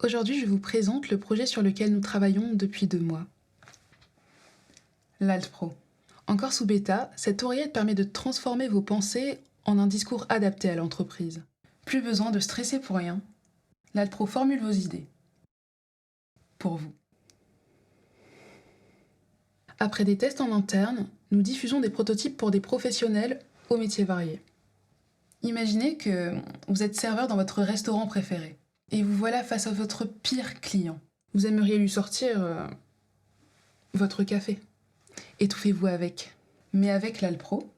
Aujourd'hui, je vous présente le projet sur lequel nous travaillons depuis 2 mois. L'Alt-Pro. Encore sous bêta, cette oreillette permet de transformer vos pensées en un discours adapté à l'entreprise. Plus besoin de stresser pour rien. L'Alt-Pro formule vos idées. Pour vous. Après des tests en interne, nous diffusons des prototypes pour des professionnels aux métiers variés. Imaginez que vous êtes serveur dans votre restaurant préféré et vous voilà face à votre pire client. Vous aimeriez lui sortir votre café. Étouffez-vous avec. Mais avec l'Alt-Pro,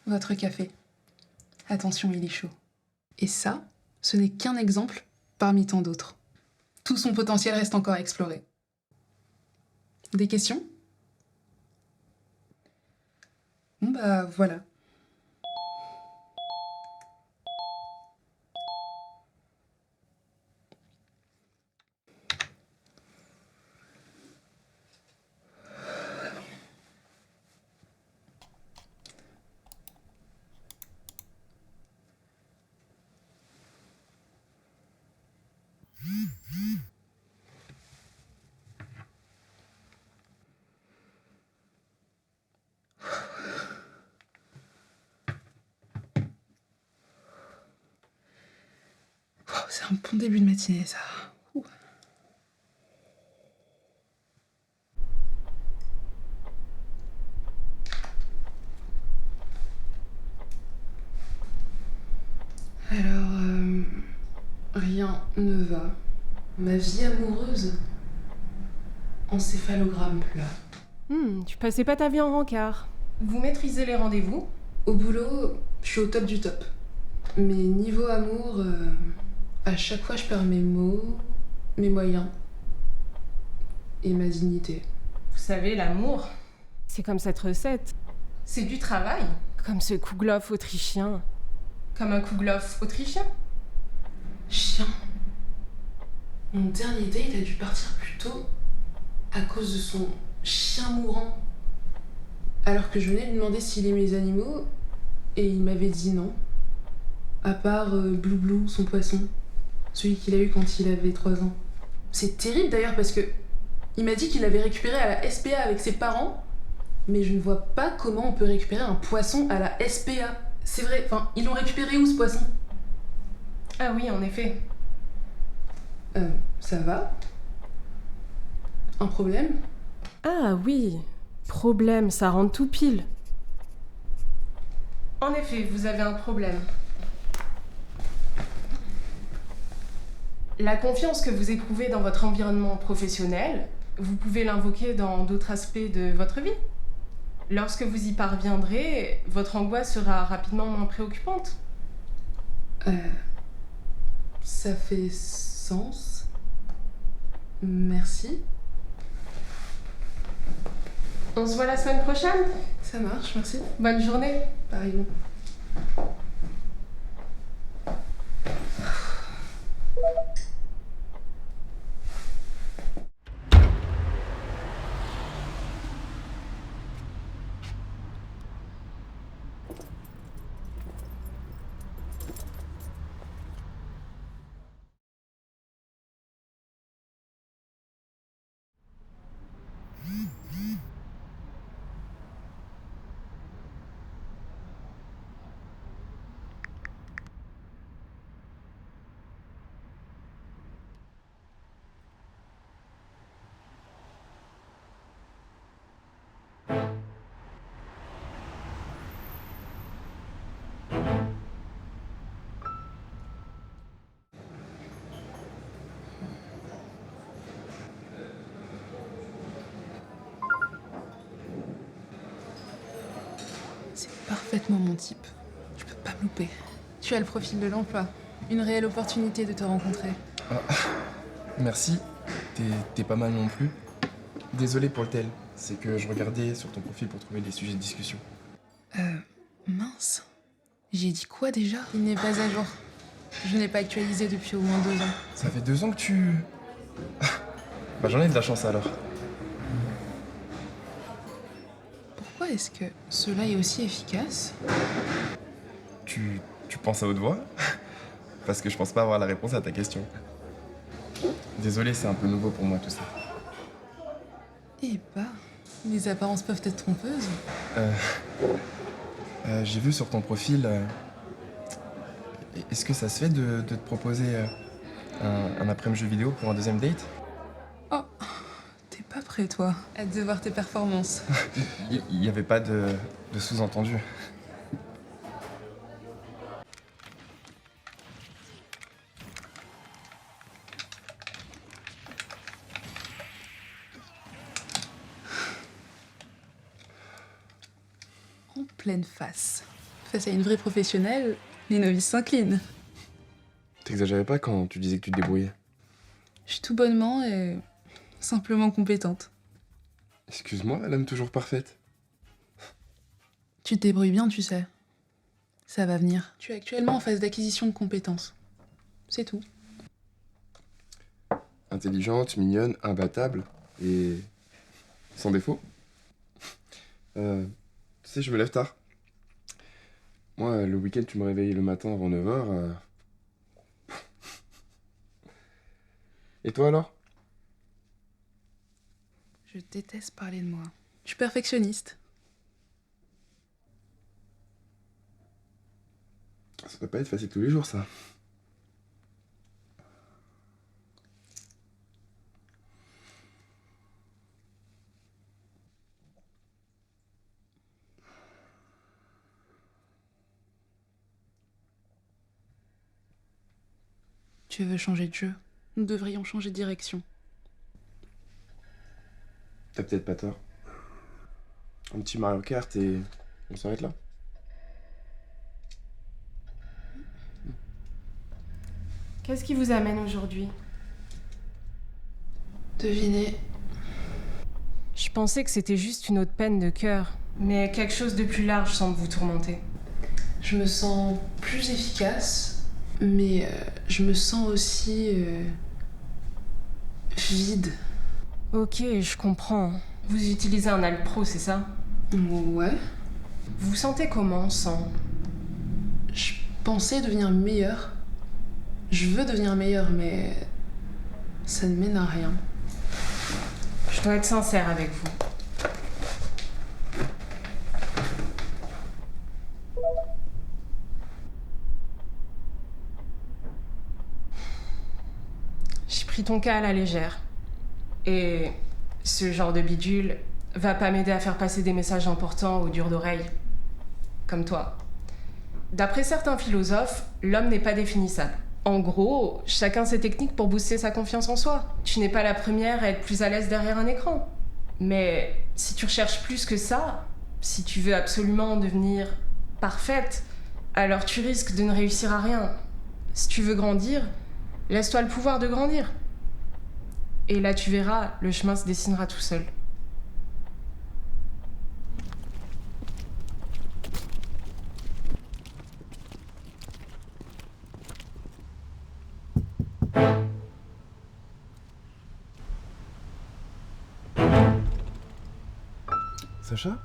votre café. Attention, il est chaud. Et ça, ce n'est qu'un exemple parmi tant d'autres. Tout son potentiel reste encore à explorer. Des questions ? Bon bah voilà. C'est un bon début de matinée, ça. Ouh. Alors, rien ne va. Ma vie amoureuse, encéphalogramme plat. Tu passais pas ta vie en rencard. Vous maîtrisez les rendez-vous ? Au boulot, je suis au top du top. Mais niveau amour, à chaque fois je perds mes mots, mes moyens et ma dignité. Vous savez, l'amour, c'est comme cette recette. C'est du travail. Comme ce Kouglof autrichien. Comme un Kouglof autrichien. Chien. Mon dernier date a dû partir plus tôt à cause de son chien mourant. Alors que je venais lui demander s'il aimait les animaux et il m'avait dit non. À part Blue Blue, son poisson. Celui qu'il a eu quand il avait 3 ans. C'est terrible d'ailleurs parce que il m'a dit qu'il l'avait récupéré à la SPA avec ses parents, mais je ne vois pas comment on peut récupérer un poisson à la SPA. C'est vrai, enfin, ils l'ont récupéré où ce poisson ? Ah oui, en effet. Ça va ? Un problème ? Ah oui, problème, ça rentre tout pile. En effet, vous avez un problème. La confiance que vous éprouvez dans votre environnement professionnel, vous pouvez l'invoquer dans d'autres aspects de votre vie. Lorsque vous y parviendrez, votre angoisse sera rapidement moins préoccupante. Ça fait sens. Merci. On se voit la semaine prochaine. Ça marche, merci. Bonne journée. Pareillement. C'est parfaitement mon type. Je peux pas me louper. Tu as le profil de l'emploi. Une réelle opportunité de te rencontrer. Merci, t'es pas mal non plus. Désolé pour le tel, c'est que je regardais sur ton profil pour trouver des sujets de discussion. Mince. J'ai dit quoi déjà ? Il n'est pas à jour. Je n'ai pas actualisé depuis au moins 2 ans. Ça fait 2 ans que tu... Bah j'en ai de la chance alors. Pourquoi est-ce que cela est aussi efficace ? Tu penses à haute voix? Parce que je pense pas avoir la réponse à ta question. Désolé, c'est un peu nouveau pour moi tout ça. Eh bah, les apparences peuvent être trompeuses. J'ai vu sur ton profil. Est-ce que ça se fait de te proposer un après-midi jeu vidéo pour un deuxième date? Oh, t'es pas prêt, toi. Hâte de voir tes performances. Il n'y avait pas de sous-entendu. En pleine face. Face à une vraie professionnelle, les novices s'inclinent. T'exagérais pas quand tu disais que tu te débrouillais? Je suis tout bonnement et simplement compétente. Excuse-moi, l'âme toujours parfaite. Tu te débrouilles bien, tu sais. Ça va venir. Tu es actuellement en phase d'acquisition de compétences. C'est tout. Intelligente, mignonne, imbattable et sans défaut. Tu sais, je me lève tard. Moi, le week-end, tu me réveilles le matin avant 9h. Et toi alors? Je déteste parler de moi. Je suis perfectionniste. Ça doit pas être facile tous les jours, ça. Tu veux changer de jeu? Nous devrions changer de direction. T'as peut-être pas tort. Un petit Mario Kart et on s'arrête là. Qu'est-ce qui vous amène aujourd'hui? Devinez. Je pensais que c'était juste une autre peine de cœur, mais quelque chose de plus large semble vous tourmenter. Je me sens plus efficace, mais je me sens aussi vide. Ok, je comprends. Vous utilisez un Alpro, c'est ça? Ouais. Vous vous sentez comment sans? Je pensais devenir meilleure. Je veux devenir meilleure, mais ça ne mène à rien. Je dois être sincère avec vous. J'ai pris ton cas à la légère. Et ce genre de bidule va pas m'aider à faire passer des messages importants aux durs d'oreille. Comme toi. D'après certains philosophes, l'homme n'est pas définissable. En gros, chacun ses techniques pour booster sa confiance en soi. Tu n'es pas la première à être plus à l'aise derrière un écran. Mais si tu recherches plus que ça, si tu veux absolument devenir parfaite, alors tu risques de ne réussir à rien. Si tu veux grandir, laisse-toi le pouvoir de grandir. Et là, tu verras, le chemin se dessinera tout seul. Sacha?